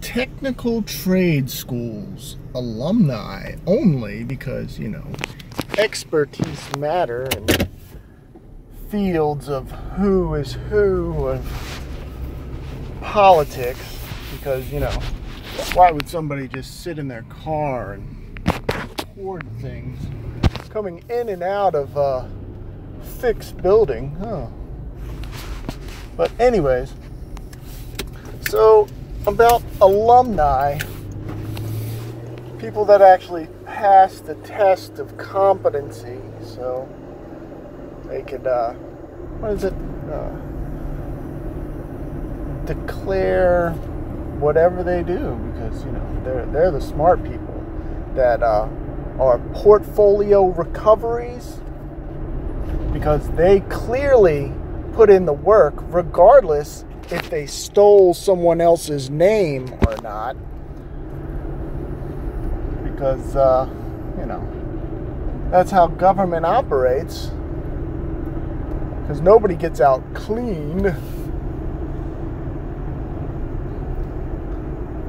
technical trade schools alumni only because, you know, expertise matter in fields of who is who of politics, because, you know, why would somebody just sit in their car and record things coming in and out of a fixed building? Oh. But anyways, so about alumni, people that actually pass the test of competency, so they could, declare whatever they do, because, you know, they're the smart people that are portfolio recoveries, because they clearly put in the work regardless if they stole someone else's name or not, because you know, that's how government operates, because nobody gets out clean,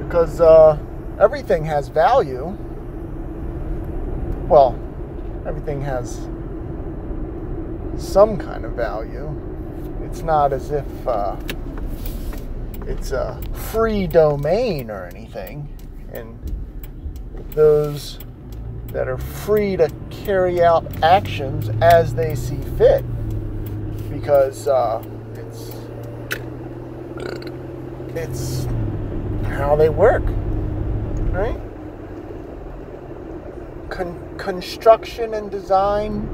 because everything has value. Well, everything has some kind of value. It's not as if it's a free domain or anything, and those that are free to carry out actions as they see fit, because it's how they work, right? Construction and design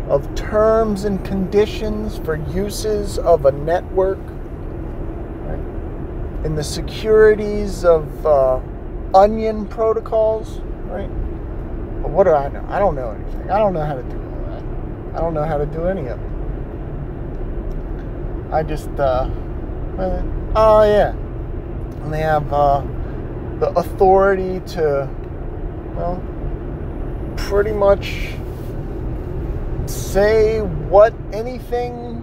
of terms and conditions for uses of a network, right? And the securities of onion protocols, right? But what do I know? I don't know anything. I don't know how to do all that. I don't know how to do any of it. I just, oh yeah. And they have the authority to, well, pretty much say what anything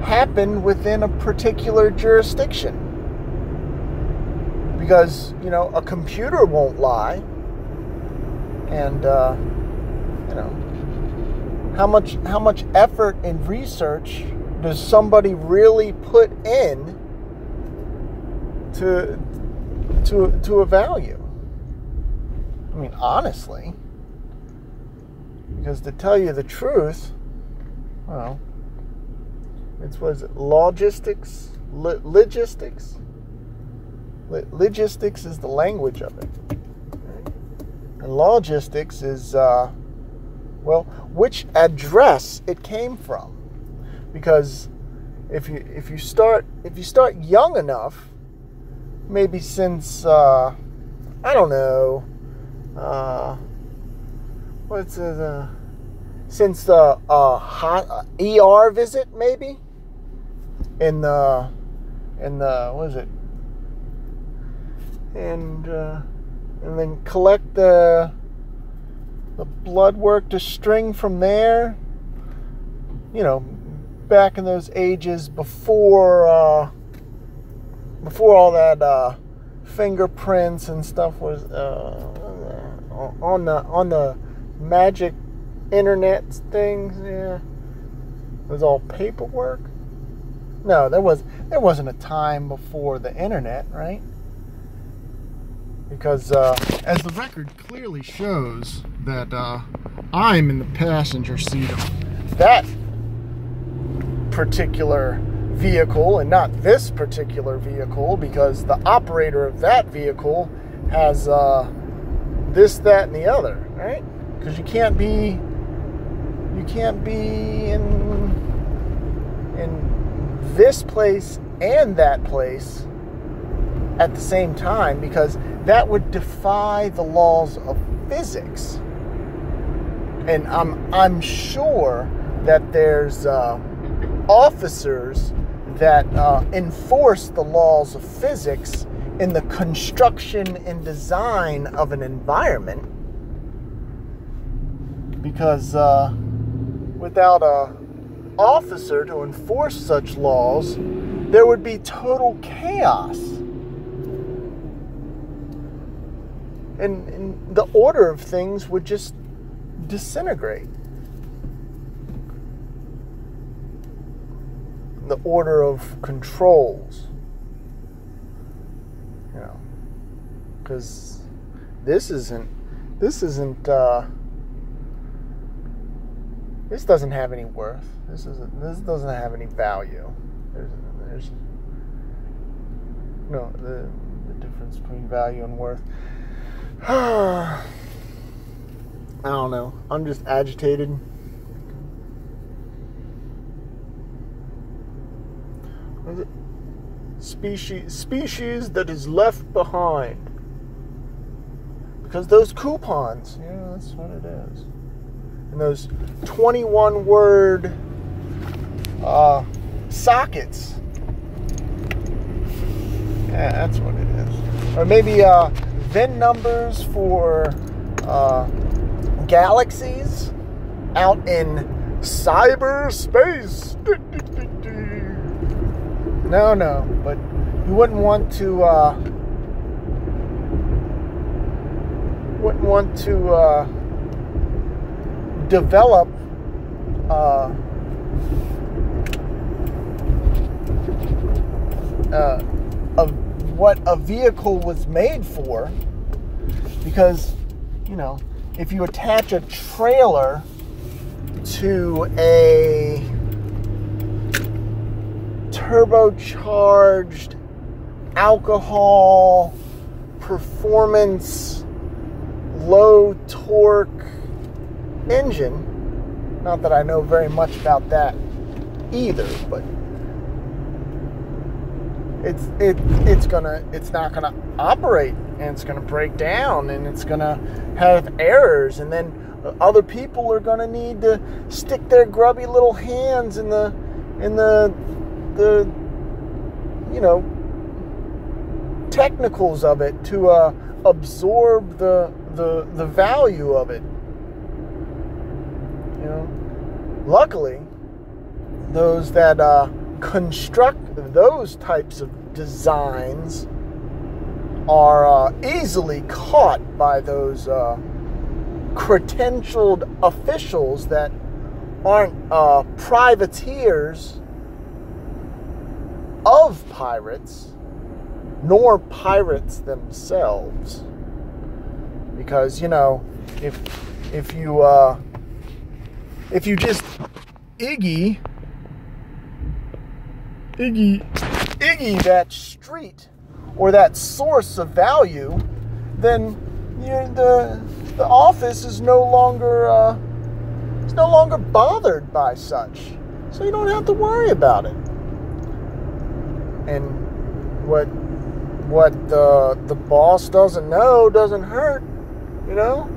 happened within a particular jurisdiction. Because, you know, a computer won't lie. And, you know, how much effort and research does somebody really put in to a value? I mean, honestly. Because to tell you the truth, well, was it logistics? Logistics? Logistics is the language of it. And logistics is, well, which address it came from. Because if you start young enough, maybe since I don't know, since the ER visit, maybe in the what is it, and then collect the blood work to string from there, you know, back in those ages before all that fingerprints and stuff was on the magic internet things. Yeah, it was all paperwork. No, there wasn't a time before the internet, right? Because as the record clearly shows, that I'm in the passenger seat of that particular vehicle and not this particular vehicle, because the operator of that vehicle has this, that, and the other, right? Because you can't be in this place and that place at the same time, because that would defy the laws of physics. And I'm sure that there's officers that enforce the laws of physics in the construction and design of an environment, because without a officer to enforce such laws, there would be total chaos. and the order of things would just disintegrate. The order of controls, you know, because this doesn't have any worth. This doesn't have any value. There's no the difference between value and worth. I don't know. I'm just agitated. What is it? Species that is left behind. Because those coupons, yeah, that's what it is. And those 21-word sockets. Yeah, that's what it is. Or maybe VIN numbers for galaxies out in cyberspace. No, but you wouldn't want to develop what a vehicle was made for, because, you know, if you attach a trailer to a turbocharged alcohol performance low torque engine, not that I know very much about that either, but it's not gonna operate, and it's gonna break down, and it's gonna have errors, and then other people are gonna need to stick their grubby little hands in the you know, technicals of it to absorb the value of it. You know, luckily, those that construct those types of designs are easily caught by those credentialed officials that aren't privateers of pirates, nor pirates themselves. Because, you know, if you just Iggy that street or that source of value, then the office is no longer bothered by such, so you don't have to worry about it. And what the boss doesn't know doesn't hurt, you know.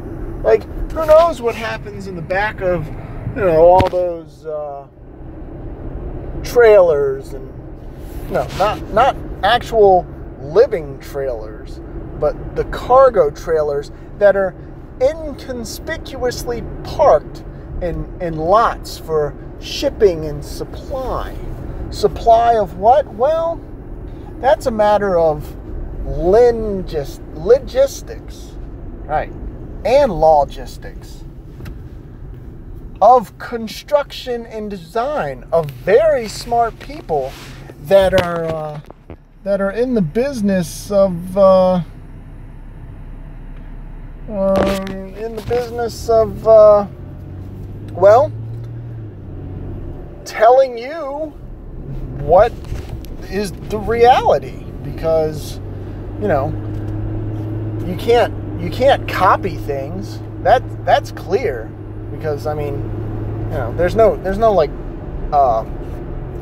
Like, who knows what happens in the back of, you know, all those trailers, and not actual living trailers, but the cargo trailers that are inconspicuously parked in lots for shipping and supply. Supply of what? Well, that's a matter of logistics, right? And logistics. Of construction and design, of very smart people that are in the business of well, telling you what is the reality, because, you know, you can't copy things. That's clear, because, I mean, you know, there's no like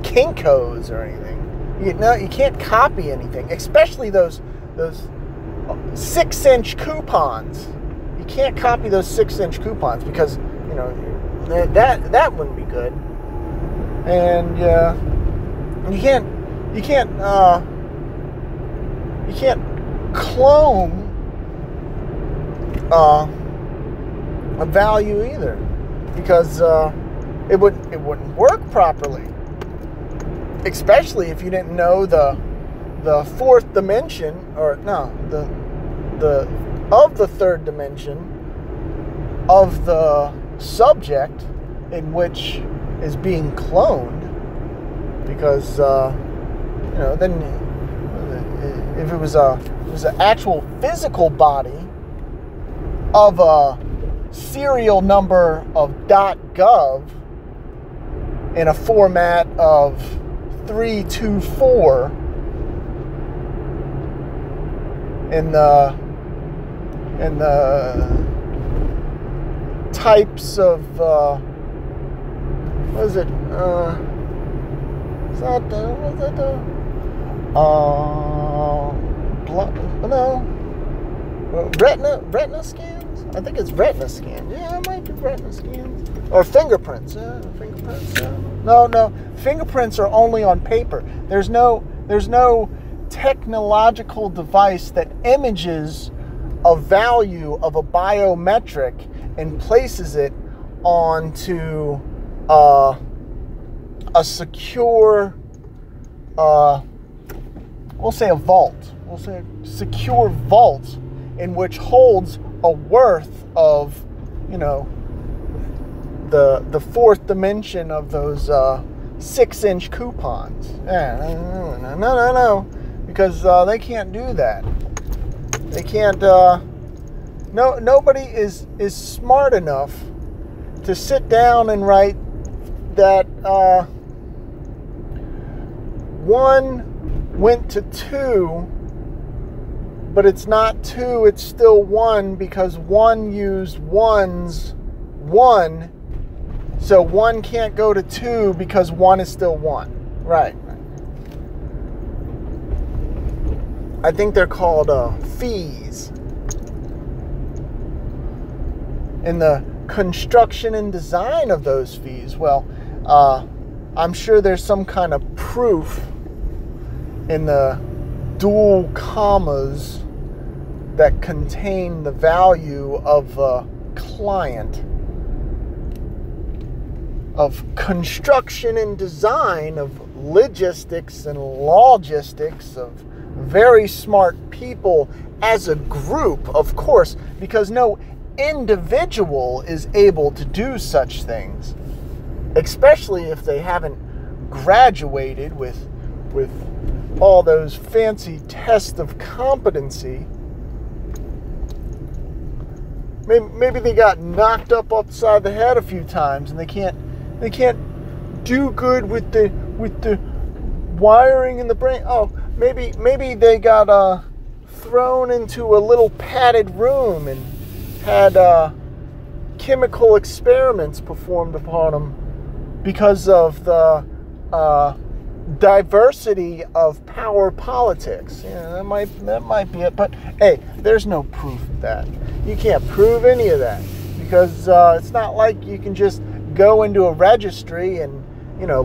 Kinkos or anything. You can't copy anything, especially those 6-inch coupons. You can't copy those 6-inch coupons, because, you know, that wouldn't be good. And you can't clone a value either, because it wouldn't work properly, especially if you didn't know the fourth dimension, or no, the of the third dimension of the subject in which is being cloned, because then if it was an actual physical body of a serial number of .gov in a format of 324 in the types of what is it? Is that was that the retina scans? I think it's retina scans. Yeah, it might be retina scans or fingerprints. Fingerprints. No, fingerprints are only on paper. There's no technological device that images a value of a biometric and places it onto a secure, we'll say a vault. We'll say a secure vault in which holds a worth of, the fourth dimension of those 6-inch coupons. No, because they can't do that. They can't. Nobody is smart enough to sit down and write that 1 went to 2, but it's not 2, it's still 1, because 1 used 1's 1, so 1 can't go to 2 because 1 is still 1. Right. I think they're called fees. In the construction and design of those fees, well, I'm sure there's some kind of proof in the dual commas that contain the value of a client, of construction and design, of logistics and logistics, of very smart people as a group, of course, because no individual is able to do such things, especially if they haven't graduated with all those fancy tests of competency. Maybe they got knocked up upside the head a few times and they can't do good with the wiring in the brain. Oh, maybe they got thrown into a little padded room and had chemical experiments performed upon them because of the diversity of power politics. Yeah, that might be it. But hey, there's no proof of that. You can't prove any of that because it's not like you can just go into a registry and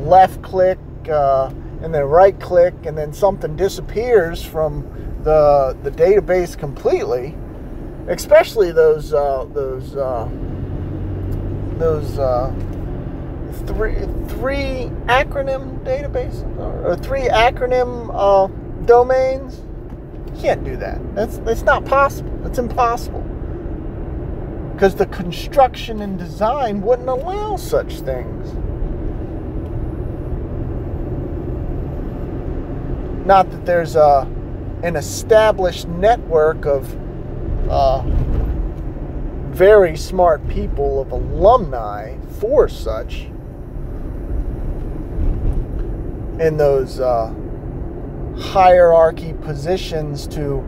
left click and then right click and then something disappears from the database completely. Especially those three acronym database or 3 acronym domains. You can't do that. That's not possible. It's impossible. Because the construction and design wouldn't allow such things. Not that there's an established network of very smart people, of alumni for such in those hierarchy positions to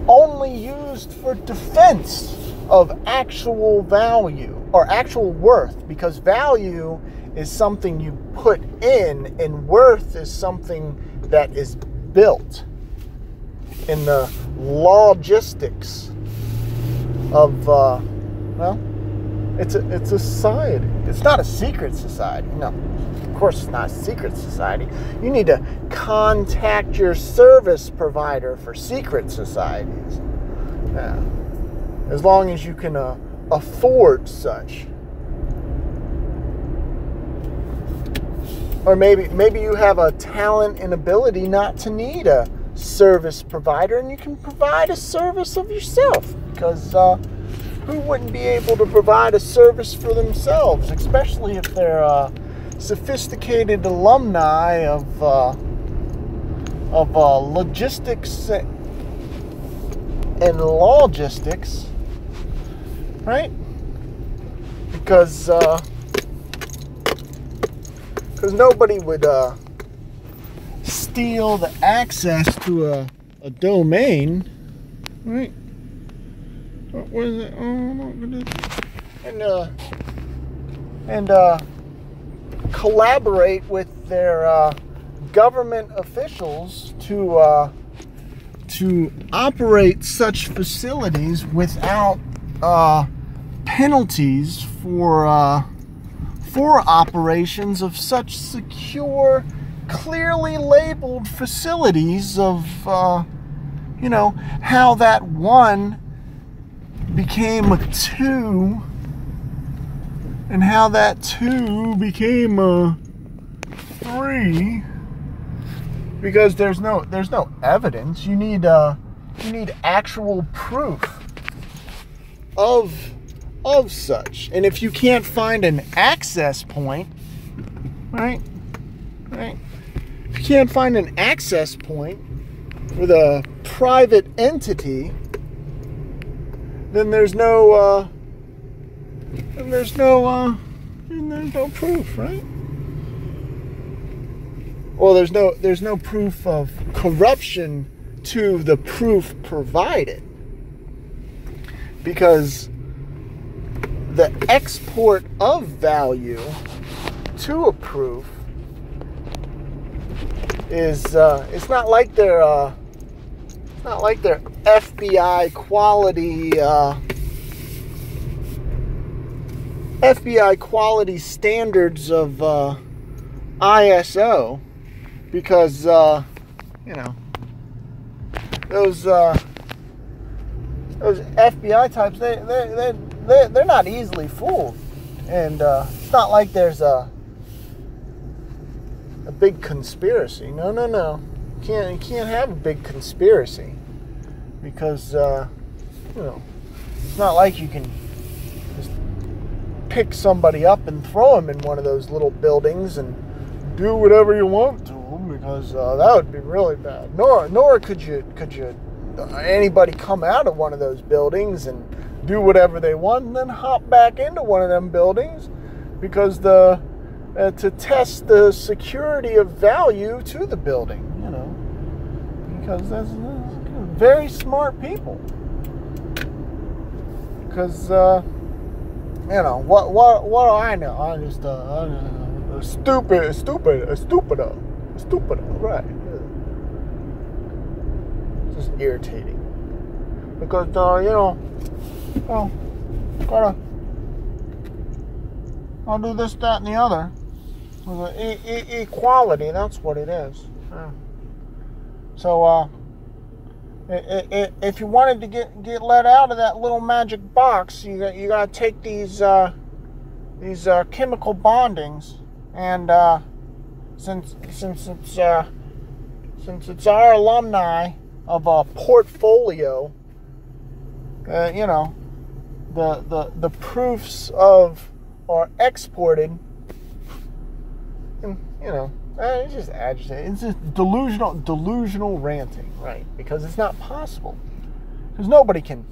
only used for defense of actual value or actual worth, because value is something you put in and worth is something that is built in the logistics of it's a society. It's not a secret society. No, of course it's not a secret society. You need to contact your service provider for secret societies. Yeah. As long as you can afford such. Or maybe you have a talent and ability not to need a service provider, and you can provide a service of yourself, because who wouldn't be able to provide a service for themselves, especially if they're sophisticated alumni of logistics and logistics, right? Because nobody would steal the access to a domain, right? What is it? And collaborate with their government officials to operate such facilities without penalties for operations of such secure, clearly labeled facilities of, how that one became a two, and how that two became a three, because there's no evidence. You need actual proof of such. And if you can't find an access point, right? If you can't find an access point with a private entity, then there's no proof, right? Well, there's no proof of corruption to the proof provided, because the export of value to a proof is it's not like they're FBI quality standards of ISO, because those FBI types, they're not easily fooled, and it's not like there's a big conspiracy. No. You can't have a big conspiracy, because it's not like you can just pick somebody up and throw them in one of those little buildings and do whatever you want to them, because that would be really bad. Nor could anybody come out of one of those buildings and do whatever they want and then hop back into one of them buildings, because to test the security of value to the building, because that's very smart people. Because what do I know? I'm just a stupido, right? It's just irritating, because I'll do this, that, and the other. Equality, that's what it is. Yeah. So, if you wanted to get let out of that little magic box, you gotta take these chemical bondings, and since it's our alumni of a portfolio, the proofs of are exported, and it's just agitating. It's just delusional ranting, right? Because it's not possible. Because nobody can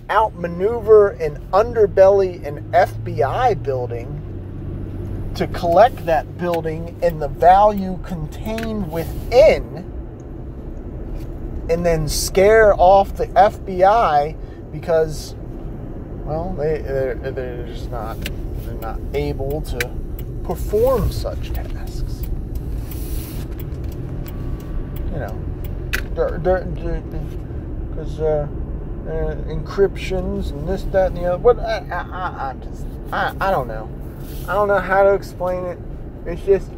outmaneuver an underbelly an FBI building to collect that building and the value contained within, and then scare off the FBI because, well, they're just not able to perform such tasks. Because encryptions and this, that, and the other. But I don't know. I don't know how to explain it. It's just,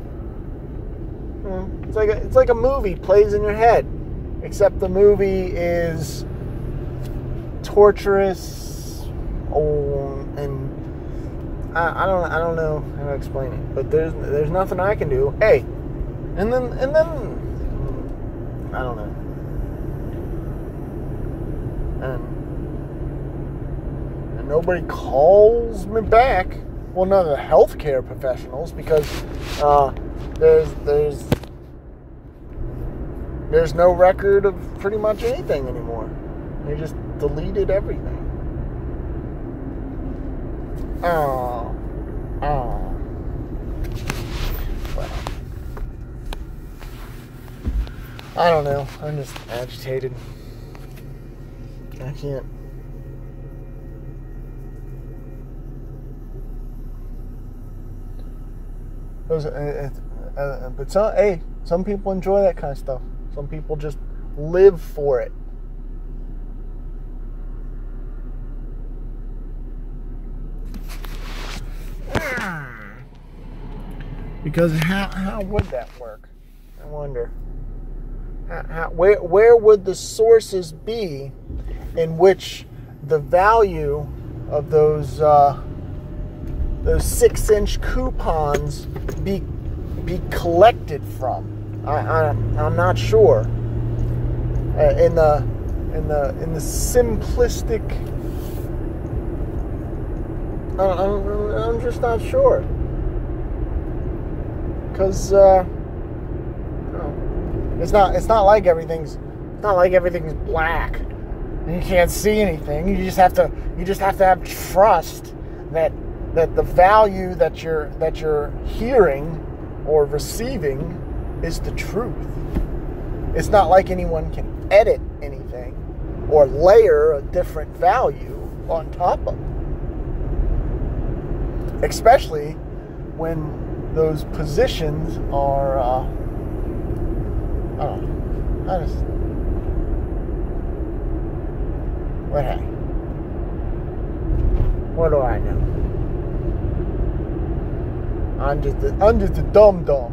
it's like a movie plays in your head, except the movie is torturous, and I don't know how to explain it. But there's nothing I can do. Hey, And then I don't know. And nobody calls me back. Well, none of the healthcare professionals, because there's no record of pretty much anything anymore. They just deleted everything. Oh. Well, I don't know. I'm just agitated. I can't. But some people enjoy that kind of stuff. Some people just live for it. Because how would that work? I wonder. Where would the sources be in which the value of those 6-inch coupons be collected from? I'm not sure. In the simplistic, I'm just not sure. Because it's not like everything's black and you can't see anything. You just have to have trust that the value that you're hearing or receiving is the truth. It's not like anyone can edit anything or layer a different value on top of it. Especially when those positions are, what do I know? I'm just a dum-dum.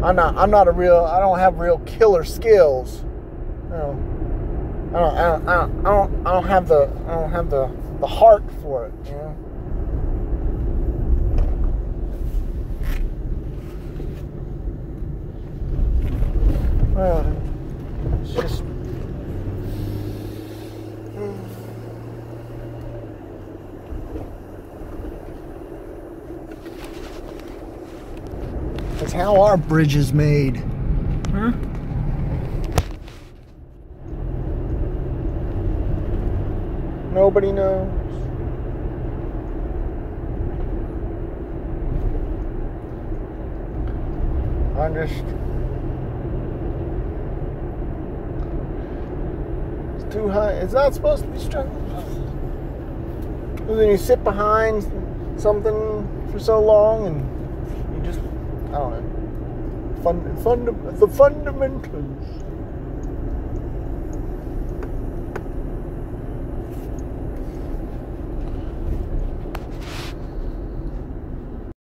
I don't have real killer skills. I don't have the heart for it, you know. Well, it's just it's how our bridge is made. Huh? Nobody knows. I'm just too high. It's not supposed to be strong. And then you sit behind something for so long and you just, I don't know. The fundamentals.